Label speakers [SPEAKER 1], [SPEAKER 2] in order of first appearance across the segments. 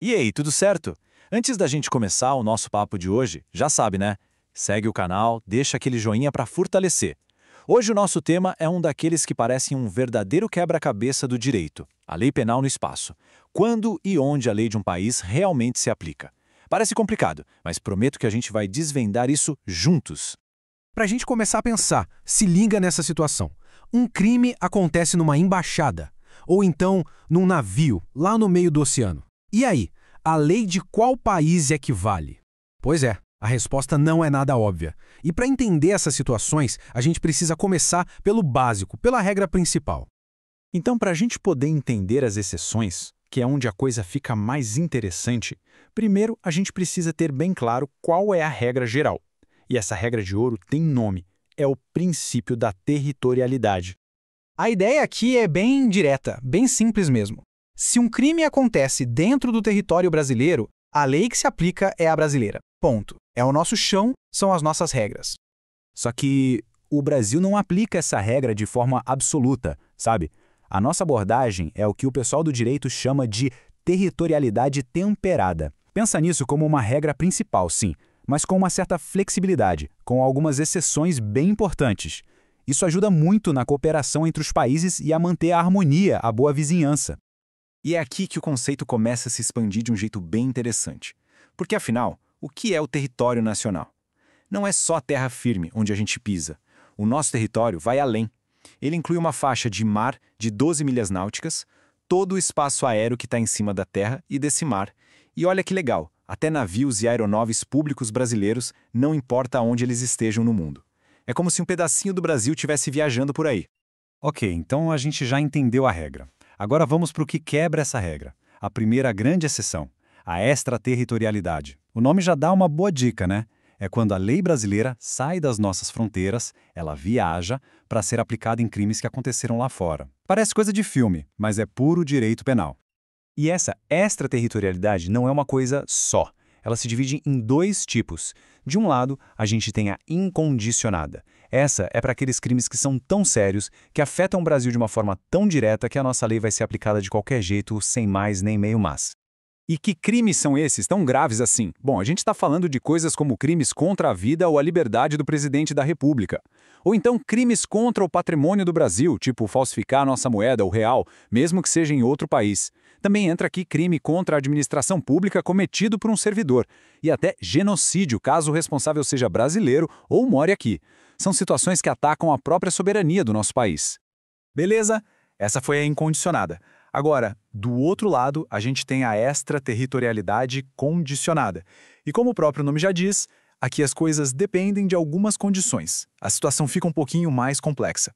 [SPEAKER 1] E aí, tudo certo? Antes da gente começar o nosso papo de hoje, já sabe, né? Segue o canal, deixa aquele joinha para fortalecer. Hoje o nosso tema é um daqueles que parecem um verdadeiro quebra-cabeça do direito, a lei penal no espaço. Quando e onde a lei de um país realmente se aplica? Parece complicado, mas prometo que a gente vai desvendar isso juntos.
[SPEAKER 2] Para a gente começar a pensar, se liga nessa situação. Um crime acontece numa embaixada, ou então num navio, lá no meio do oceano. E aí, a lei de qual país é que vale? Pois é, a resposta não é nada óbvia. E para entender essas situações, a gente precisa começar pelo básico, pela regra principal.
[SPEAKER 1] Então, para a gente poder entender as exceções, que é onde a coisa fica mais interessante, primeiro a gente precisa ter bem claro qual é a regra geral. E essa regra de ouro tem nome, é o princípio da territorialidade.
[SPEAKER 3] A ideia aqui é bem direta, bem simples mesmo. Se um crime acontece dentro do território brasileiro, a lei que se aplica é a brasileira. Ponto. É o nosso chão, são as nossas regras.
[SPEAKER 1] Só que o Brasil não aplica essa regra de forma absoluta, sabe? A nossa abordagem é o que o pessoal do direito chama de territorialidade temperada. Pensa nisso como uma regra principal, sim, mas com uma certa flexibilidade, com algumas exceções bem importantes. Isso ajuda muito na cooperação entre os países e a manter a harmonia, a boa vizinhança. E é aqui que o conceito começa a se expandir de um jeito bem interessante. Porque, afinal, o que é o território nacional? Não é só a terra firme onde a gente pisa. O nosso território vai além. Ele inclui uma faixa de mar de 12 milhas náuticas, todo o espaço aéreo que está em cima da terra e desse mar. E olha que legal, até navios e aeronaves públicos brasileiros, não importa onde eles estejam no mundo. É como se um pedacinho do Brasil estivesse viajando por aí. Ok, então a gente já entendeu a regra. Agora vamos para o que quebra essa regra. A primeira grande exceção, a extraterritorialidade. O nome já dá uma boa dica, né? É quando a lei brasileira sai das nossas fronteiras, ela viaja para ser aplicada em crimes que aconteceram lá fora. Parece coisa de filme, mas é puro direito penal. E essa extraterritorialidade não é uma coisa só. Ela se divide em dois tipos. De um lado, a gente tem a incondicionada. Essa é para aqueles crimes que são tão sérios, que afetam o Brasil de uma forma tão direta que a nossa lei vai ser aplicada de qualquer jeito, sem mais nem meio mas. E que crimes são esses tão graves assim? Bom, a gente está falando de coisas como crimes contra a vida ou a liberdade do presidente da República. Ou então crimes contra o patrimônio do Brasil, tipo falsificar a nossa moeda, o real, mesmo que seja em outro país. Também entra aqui crime contra a administração pública cometido por um servidor. E até genocídio, caso o responsável seja brasileiro ou more aqui. São situações que atacam a própria soberania do nosso país. Beleza? Essa foi a incondicionada. Agora, do outro lado, a gente tem a extraterritorialidade condicionada. E como o próprio nome já diz, aqui as coisas dependem de algumas condições. A situação fica um pouquinho mais complexa.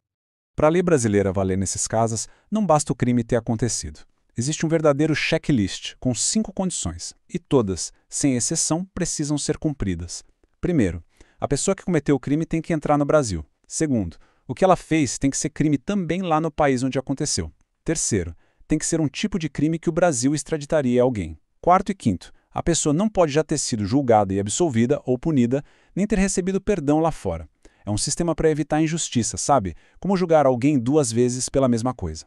[SPEAKER 4] Para a lei brasileira valer nesses casos, não basta o crime ter acontecido. Existe um verdadeiro checklist com 5 condições, e todas, sem exceção, precisam ser cumpridas. Primeiro, a pessoa que cometeu o crime tem que entrar no Brasil. Segundo, o que ela fez tem que ser crime também lá no país onde aconteceu. Terceiro, tem que ser um tipo de crime que o Brasil extraditaria a alguém. Quarto e quinto, a pessoa não pode já ter sido julgada e absolvida ou punida, nem ter recebido perdão lá fora. É um sistema para evitar injustiça, sabe? Como julgar alguém 2 vezes pela mesma coisa.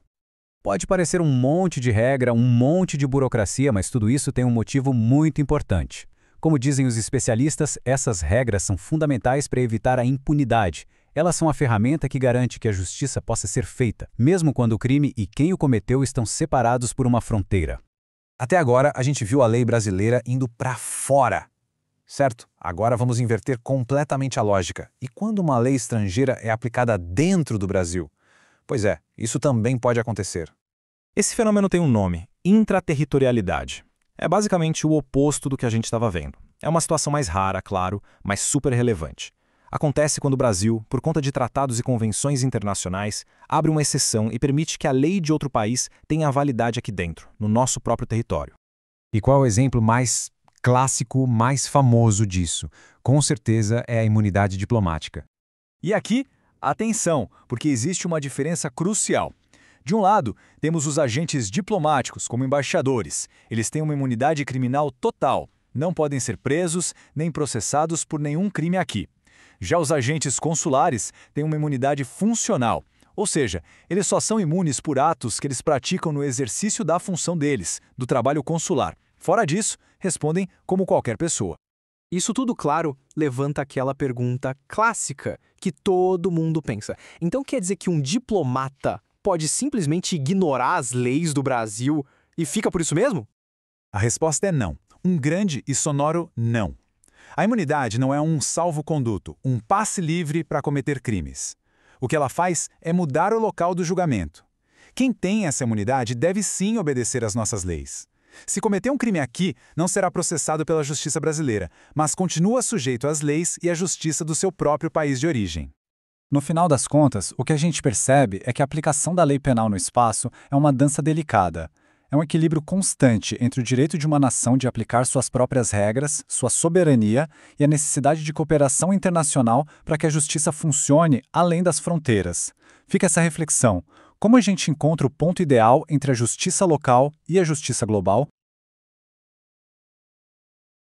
[SPEAKER 2] Pode parecer um monte de regra, um monte de burocracia, mas tudo isso tem um motivo muito importante. Como dizem os especialistas, essas regras são fundamentais para evitar a impunidade. Elas são a ferramenta que garante que a justiça possa ser feita, mesmo quando o crime e quem o cometeu estão separados por uma fronteira. Até agora, a gente viu a lei brasileira indo para fora. Certo? Agora vamos inverter completamente a lógica. E quando uma lei estrangeira é aplicada dentro do Brasil? Pois é, isso também pode acontecer.
[SPEAKER 5] Esse fenômeno tem um nome, intraterritorialidade. É basicamente o oposto do que a gente estava vendo. É uma situação mais rara, claro, mas super relevante. Acontece quando o Brasil, por conta de tratados e convenções internacionais, abre uma exceção e permite que a lei de outro país tenha validade aqui dentro, no nosso próprio território.
[SPEAKER 2] E qual é o exemplo mais clássico, mais famoso disso? Com certeza é a imunidade diplomática.
[SPEAKER 1] E aqui, atenção, porque existe uma diferença crucial. De um lado, temos os agentes diplomáticos, como embaixadores. Eles têm uma imunidade criminal total. Não podem ser presos nem processados por nenhum crime aqui. Já os agentes consulares têm uma imunidade funcional, ou seja, eles só são imunes por atos que eles praticam no exercício da função deles, do trabalho consular.
[SPEAKER 2] Fora disso, respondem como qualquer pessoa.
[SPEAKER 3] Isso tudo, claro, levanta aquela pergunta clássica que todo mundo pensa. Então quer dizer que um diplomata pode simplesmente ignorar as leis do Brasil e fica por isso mesmo?
[SPEAKER 1] A resposta é não. Um grande e sonoro não. A imunidade não é um salvo-conduto, um passe livre para cometer crimes. O que ela faz é mudar o local do julgamento. Quem tem essa imunidade deve sim obedecer às nossas leis. Se cometer um crime aqui, não será processado pela justiça brasileira, mas continua sujeito às leis e à justiça do seu próprio país de origem.
[SPEAKER 2] No final das contas, o que a gente percebe é que a aplicação da lei penal no espaço é uma dança delicada. É um equilíbrio constante entre o direito de uma nação de aplicar suas próprias regras, sua soberania e a necessidade de cooperação internacional para que a justiça funcione além das fronteiras. Fica essa reflexão. Como a gente encontra o ponto ideal entre a justiça local e a justiça global?